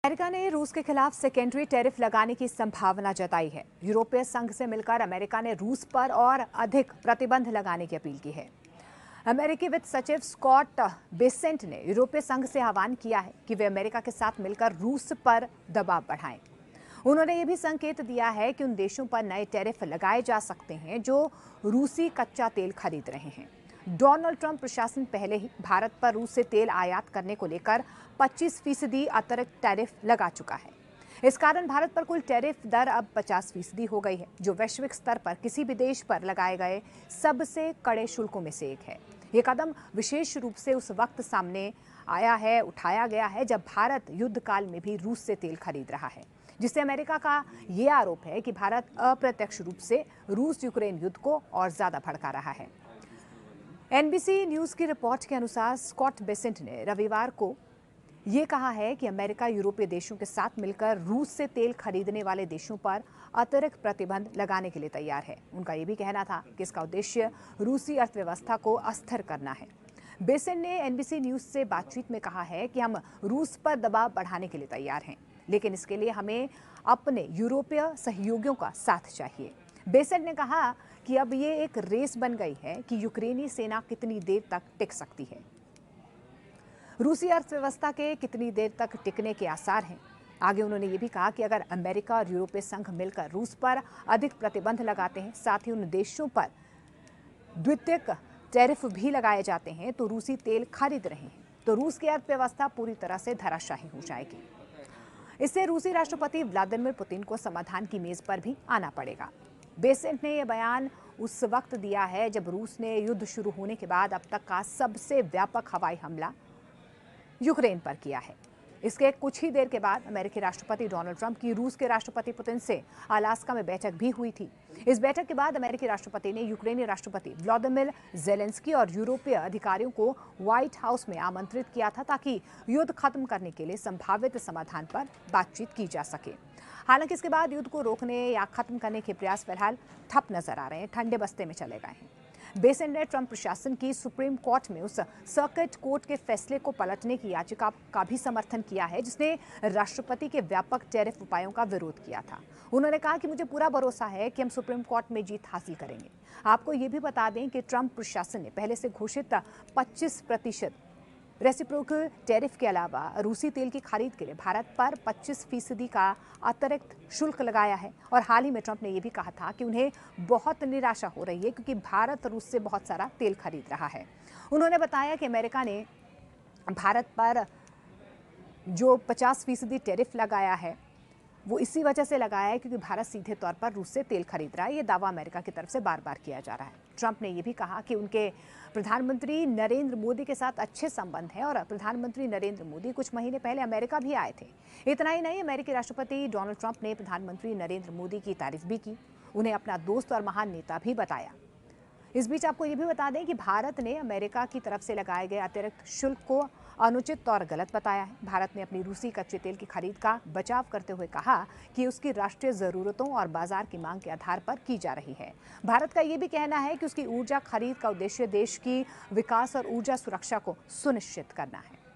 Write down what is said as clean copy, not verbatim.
America ने रूस के खिलाफ सेकेंडरी टैरिफ लगाने की संभावना जताई है। यूरोपीय संघ से मिलकर अमेरिका ने रूस पर और अधिक प्रतिबंध लगाने की अपील की है। अमेरिकी वित्त सचिव स्कॉट बेसेंट ने यूरोपीय संघ से आह्वान किया है कि वे अमेरिका के साथ मिलकर रूस पर दबाव बढ़ाएं। उन्होंने ये भी संकेत दिया है कि उन देशों पर नए टैरिफ लगाए जा सकते हैं जो रूसी कच्चा तेल खरीद रहे हैं। डोनाल्ड ट्रंप प्रशासन पहले ही भारत पर रूस से तेल आयात करने को लेकर 25% अतिरिक्त टैरिफ लगा चुका है। इस कारण भारत पर कुल टैरिफ दर अब 50% हो गई है, जो वैश्विक स्तर पर किसी भी देश पर लगाए गए सबसे कड़े शुल्कों में से एक है। ये कदम विशेष रूप से उस वक्त सामने उठाया गया है जब भारत युद्ध काल में भी रूस से तेल खरीद रहा है, जिससे अमेरिका का ये आरोप है कि भारत अप्रत्यक्ष रूप से रूस यूक्रेन युद्ध को और ज्यादा भड़का रहा है। एनबीसी न्यूज की रिपोर्ट के अनुसार स्कॉट बेसेंट ने रविवार को ये कहा है कि अमेरिका यूरोपीय देशों के साथ मिलकर रूस से तेल खरीदने वाले देशों पर अतिरिक्त प्रतिबंध लगाने के लिए तैयार है। उनका ये भी कहना था कि इसका उद्देश्य रूसी अर्थव्यवस्था को अस्थिर करना है। बेसेंट ने एनबीसी न्यूज से बातचीत में कहा है कि हम रूस पर दबाव बढ़ाने के लिए तैयार हैं, लेकिन इसके लिए हमें अपने यूरोपीय सहयोगियों का साथ चाहिए। बेसेंट ने कहा कि अब ये एक रेस बन गई है कि यूक्रेनी सेना कितनी देर तक टिक सकती है। रूसी अर्थव्यवस्था के कितनी देर तक टिकने के आसार हैं। आगे उन्होंने ये भी कहा कि अगर अमेरिका और यूरोपीय संघ मिलकर रूस पर अधिक प्रतिबंध लगाते हैं, साथ ही उन देशों पर द्वितीयक टैरिफ भी लगाए जाते हैं तो रूसी तेल खरीद रहे हैं, तो रूस की अर्थव्यवस्था पूरी तरह से धराशायी हो जाएगी। इससे रूसी राष्ट्रपति व्लादिमीर पुतिन को समाधान की मेज पर भी आना पड़ेगा। बेसेंट ने यह बयान उस वक्त दिया है जब रूस ने युद्ध शुरू होने के बाद अब तक का सबसे व्यापक हवाई हमला यूक्रेन पर किया है। इसके कुछ ही देर के बाद अमेरिकी राष्ट्रपति डोनाल्ड ट्रंप की रूस के राष्ट्रपति पुतिन से अलास्का में बैठक भी हुई थी। इस बैठक के बाद अमेरिकी राष्ट्रपति ने यूक्रेनी राष्ट्रपति व्लादिमीर ज़ेलेंस्की और यूरोपीय अधिकारियों को व्हाइट हाउस में आमंत्रित किया था ताकि युद्ध खत्म करने के लिए संभावित समाधान पर बातचीत की जा सके। हालांकि इसके बाद युद्ध को रोकने या खत्म करने के प्रयास फिलहाल ठप नजर आ रहे हैं, ठंडे बस्ते में चले गए हैं। बेसेंट ने ट्रंप प्रशासन की सुप्रीम कोर्ट में उस सर्किट कोर्ट के फैसले को पलटने की याचिका का भी समर्थन किया है जिसने राष्ट्रपति के व्यापक टैरिफ उपायों का विरोध किया था। उन्होंने कहा कि मुझे पूरा भरोसा है कि हम सुप्रीम कोर्ट में जीत हासिल करेंगे। आपको ये भी बता दें कि ट्रंप प्रशासन ने पहले से घोषित 25% रेसिप्रोकल टैरिफ के अलावा रूसी तेल की खरीद के लिए भारत पर 25% का अतिरिक्त शुल्क लगाया है। और हाल ही में ट्रंप ने यह भी कहा था कि उन्हें बहुत निराशा हो रही है क्योंकि भारत रूस से बहुत सारा तेल खरीद रहा है। उन्होंने बताया कि अमेरिका ने भारत पर जो 50% टैरिफ लगाया है वो इसी वजह से लगाया है क्योंकि भारत सीधे तौर पर रूस से तेल खरीद रहा है। ये दावा अमेरिका की तरफ से बार बार किया जा रहा है। ट्रंप ने यह भी कहा कि उनके प्रधानमंत्री नरेंद्र मोदी के साथ अच्छे संबंध हैं और प्रधानमंत्री नरेंद्र मोदी कुछ महीने पहले अमेरिका भी आए थे। इतना ही नहीं, अमेरिकी राष्ट्रपति डोनाल्ड ट्रंप ने प्रधानमंत्री नरेंद्र मोदी की तारीफ भी की, उन्हें अपना दोस्त और महान नेता भी बताया। इस बीच आपको ये भी बता दें कि भारत ने अमेरिका की तरफ से लगाए गए अतिरिक्त शुल्क को अनुचित और गलत बताया है। भारत ने अपनी रूसी कच्चे तेल की खरीद का बचाव करते हुए कहा कि उसकी राष्ट्रीय जरूरतों और बाजार की मांग के आधार पर की जा रही है। भारत का ये भी कहना है कि उसकी ऊर्जा खरीद का उद्देश्य देश की विकास और ऊर्जा सुरक्षा को सुनिश्चित करना है।